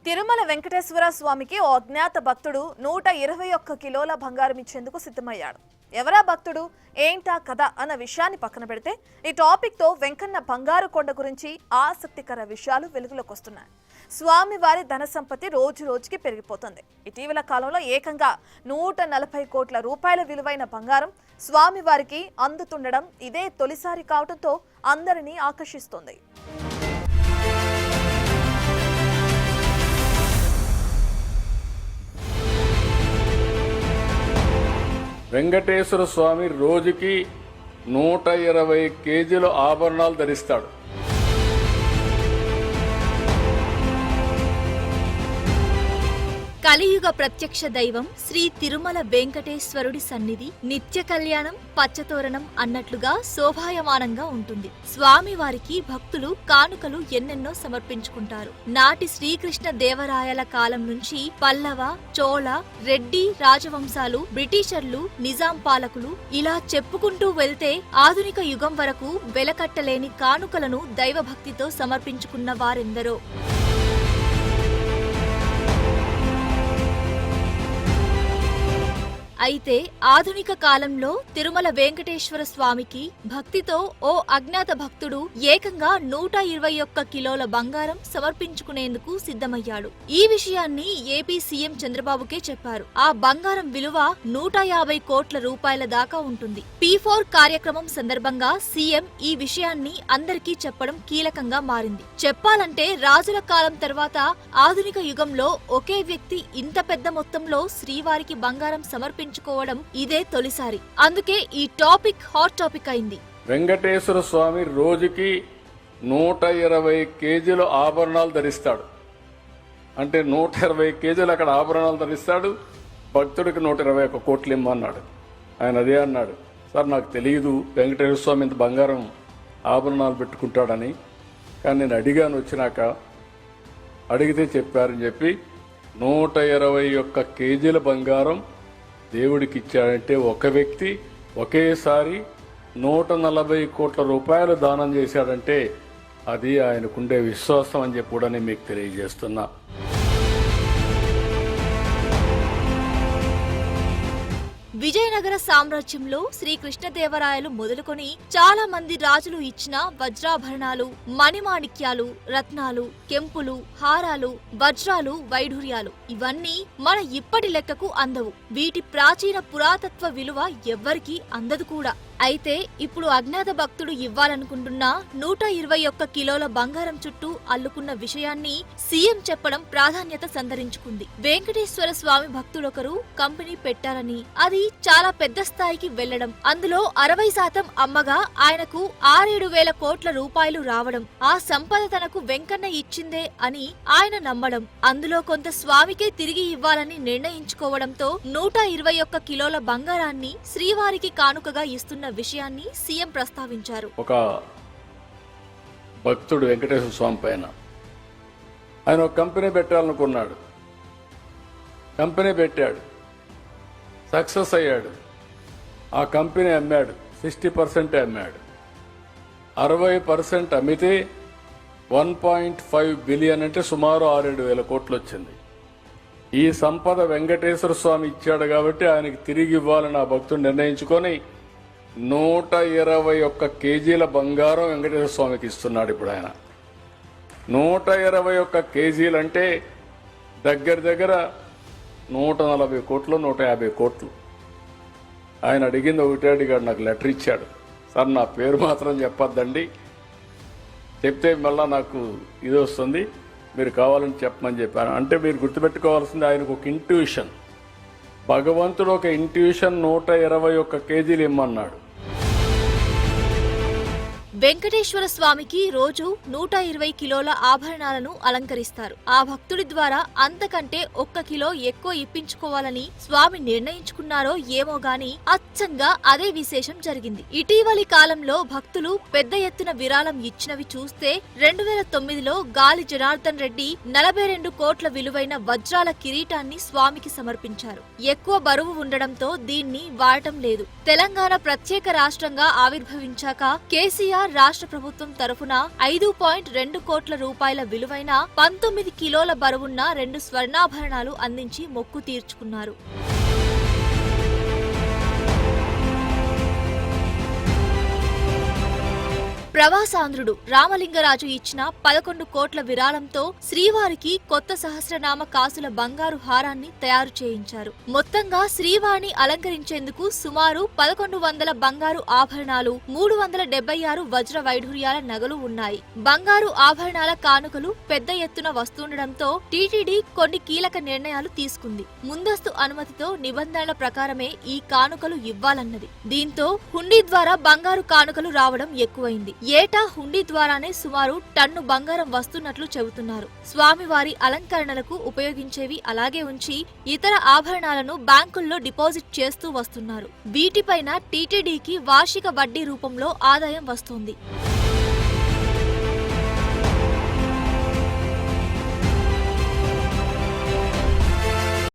తిరుమల వెంకటేశ్వర స్వామికి ఓ అజ్ఞాత భక్తుడు 121 కిలోల బంగారం ఇచ్చేందుకు సిద్ధమయ్యాడు. ఎవరా భక్తుడు, ఏంటా కథ అన్న విషయాన్ని పక్కన పెడితే ఈ టాపిక్ తో వెంకన్న బంగారు కొండ గురించి ఆసక్తికర విషయాలు వెలుగులోకి వస్తున్నాయి. స్వామివారి ధన సంపత్తి రోజు రోజుకి పెరిగిపోతుంది. ఇటీవల కాలంలో ఏకంగా 140 కోట్ల రూపాయల విలువైన బంగారం స్వామివారికి అందుతుండడం ఇదే తొలిసారి కావడంతో అందరినీ ఆకర్షిస్తోంది. వెంకటేశ్వర స్వామి రోజుకి 120 కేజీల ఆభరణాలు ధరిస్తాడు. కలియుగ ప్రత్యక్ష దైవం శ్రీ తిరుమల వెంకటేశ్వరుడి సన్నిధి నిత్య కళ్యాణం పచ్చతోరణం అన్నట్లుగా శోభాయమానంగా ఉంటుంది. స్వామివారికి భక్తులు కానుకలు ఎన్నెన్నో సమర్పించుకుంటారు. నాటి శ్రీకృష్ణ దేవరాయల కాలం నుంచి పల్లవ, చోళ, రెడ్డి రాజవంశాలు, బ్రిటిషర్లు, నిజాం పాలకులు ఇలా చెప్పుకుంటూ వెళ్తే ఆధునిక యుగం వరకు వెలకట్టలేని కానుకలను దైవభక్తితో సమర్పించుకున్న వారెందరో. అయితే ఆధునిక కాలంలో తిరుమల వెంకటేశ్వర స్వామికి భక్తితో ఓ అజ్ఞాత భక్తుడు ఏకంగా 121 కిలోల బంగారం సమర్పించుకునేందుకు సిద్ధమయ్యాడు. ఈ విషయాన్ని ఏపీ సీఎం చంద్రబాబుకే చెప్పారు. ఆ బంగారం విలువ 150 కోట్ల రూపాయల దాకా ఉంటుంది. P4 కార్యక్రమం సందర్భంగా సీఎం ఈ విషయాన్ని అందరికీ చెప్పడం కీలకంగా మారింది. చెప్పాలంటే రాజుల కాలం తర్వాత ఆధునిక యుగంలో ఒకే వ్యక్తి ఇంత పెద్ద మొత్తంలో శ్రీవారికి బంగారం సమర్పించుకోవడం ఇదే తొలిసారి. అందుకే ఈ టాపిక్ హాట్ టాపిక్ అయింది. వెంకటేశ్వర స్వామి రోజుకి 120 కేజీల ఆభరణాలు ధరిస్తాడు. అంటే 120 కేజీలు అక్కడ ఆభరణాలు ధరిస్తాడు. భక్తుడికి 121 కోట్లు ఇమ్మన్నాడు. ఆయన అదే అన్నాడు, సార్ నాకు తెలియదు వెంకటేశ్వర స్వామి ఇంత బంగారం ఆభరణాలు పెట్టుకుంటాడని, కానీ నేను అడిగాను, వచ్చినాక అడిగితే చెప్పారని చెప్పి 121 కేజీల బంగారం దేవుడికి ఇచ్చాడంటే ఒక వ్యక్తి ఒకేసారి 140 కోట్ల రూపాయలు దానం చేశాడంటే అది ఆయనకుండే విశ్వాసం అని చెప్పి కూడా మీకు తెలియజేస్తున్నా. విజయనగర సామ్రాజ్యంలో శ్రీకృష్ణదేవరాయలు మొదలుకొని చాలా మంది రాజులు ఇచ్చిన వజ్రాభరణాలు, మణిమాణిక్యాలు, రత్నాలు, కెంపులు, హారాలు, వజ్రాలు, వైఢూర్యాలు ఇవన్నీ మన ఇప్పటి లెక్కకు అందవు. వీటి ప్రాచీన పురాతత్వ విలువ ఎవ్వరికీ అందదు కూడా. అయితే ఇప్పుడు అజ్ఞాత భక్తుడు ఇవ్వాలనుకుంటున్న 121 కిలోల బంగారం చుట్టూ అల్లుకున్న విషయాన్ని సీఎం చెప్పడం ప్రాధాన్యత సంతరించుకుంది. వెంకటేశ్వర స్వామి భక్తులొకరు కంపెనీ పెట్టారని, అది చాలా పెద్ద స్థాయికి వెళ్లడం, అందులో 60% అమ్మగా ఆయనకు 6-7 వేల కోట్ల రూపాయలు రావడం, ఆ సంపద తనకు వెంకన్న ఇచ్చిందే అని ఆయన నమ్మడం, అందులో కొంత స్వామికే తిరిగి ఇవ్వాలని నిర్ణయించుకోవడంతో 121 కిలోల బంగారాన్ని శ్రీవారికి కానుకగా ఇస్తున్న విషయాన్ని సీఎం ప్రస్తావించారు. ఒక భక్తుడు వెంకటేశ్వర స్వామి పైన ఆయన ఒక కంపెనీ పెట్టాలనుకున్నాడు. కంపెనీ పెట్టాడు, సక్సెస్ అయ్యాడు. ఆ కంపెనీ అమ్మాడు, 60% అమ్మాడు. 60% అమ్మితే 1.5 బిలియన్ అంటే సుమారు 6-7 వేల కోట్లు వచ్చింది. ఈ సంపద వెంకటేశ్వర స్వామి ఇచ్చాడు కాబట్టి ఆయనకి తిరిగి ఇవ్వాలని ఆ భక్తుడు నిర్ణయించుకొని 121 కేజీల బంగారం వెంకటేశ్వర స్వామికి ఇస్తున్నాడు. ఇప్పుడు ఆయన 121 కేజీలు అంటే దగ్గర 140 కోట్లు, 150 కోట్లు. ఆయన అడిగింది ఒకటే అడిగాడు, నాకు లెటర్ ఇచ్చాడు, సార్ నా పేరు మాత్రం చెప్పొద్దండి, చెప్తే మళ్ళా నాకు ఇది వస్తుంది, మీరు కావాలని చెప్పమని చెప్పాను. అంటే మీరు గుర్తుపెట్టుకోవాల్సింది ఆయనకు ఒక ఇంట్యూషన్, భగవంతుడు ఒక ఇంట్యూషన్ 121 కేజీలు ఇమ్మన్నాడు. వెంకటేశ్వర స్వామికి రోజు 120 కిలోల ఆభరణాలను అలంకరిస్తారు. ఆ భక్తుడి ద్వారా అంతకంటే 1 కిలో ఎక్కువ ఇప్పించుకోవాలని స్వామి నిర్ణయించుకున్నారో ఏమో గాని అచ్చంగా అదే విశేషం జరిగింది. ఇటీవలి కాలంలో భక్తులు పెద్ద ఎత్తున విరాళం ఇచ్చినవి చూస్తే 2009లో గాలి జనార్దన్ రెడ్డి 42 కోట్ల విలువైన వజ్రాల కిరీటాన్ని స్వామికి సమర్పించారు. ఎక్కువ బరువు ఉండడంతో దీన్ని వాడటం లేదు. తెలంగాణ ప్రత్యేక రాష్ట్రంగా ఆవిర్భవించాక కేసీఆర్ రాష్ట్ర ప్రభుత్వం తరఫున 5.2 కోట్ల రూపాయల విలువైన 19 కిలోల బరువున్న 2 స్వర్ణాభరణాలు అందించి మొక్కు తీర్చుకున్నారు. ప్రవాసాంధ్రుడు రామలింగరాజు ఇచ్చిన 11 కోట్ల విరాళంతో శ్రీవారికి కొత్త సహస్రనామ కాసుల బంగారు హారాన్ని తయారు చేయించారు. మొత్తంగా శ్రీవారిని అలంకరించేందుకు సుమారు 1100 బంగారు ఆభరణాలు, 376 వజ్ర వైఢూర్యాల నగలు ఉన్నాయి. బంగారు ఆభరణాల కానుకలు పెద్ద ఎత్తున వస్తుండటంతో టీటీడీ కొన్ని కీలక నిర్ణయాలు తీసుకుంది. ముందస్తు అనుమతితో నిబంధనల ప్రకారమే ఈ కానుకలు ఇవ్వాలన్నది. దీంతో హుండీ ద్వారా బంగారు కానుకలు రావడం ఎక్కువైంది. ఏటా హుండీ ద్వారానే సుమారు టన్ను బంగారం వస్తున్నట్లు చెబుతున్నారు. స్వామివారి అలంకరణలకు ఉపయోగించేవి అలాగే ఉంచి ఇతర ఆభరణాలను బ్యాంకుల్లో డిపాజిట్ చేస్తూ వస్తున్నారు. వీటిపైన టీటీడీకి వార్షిక వడ్డీ రూపంలో ఆదాయం వస్తోంది.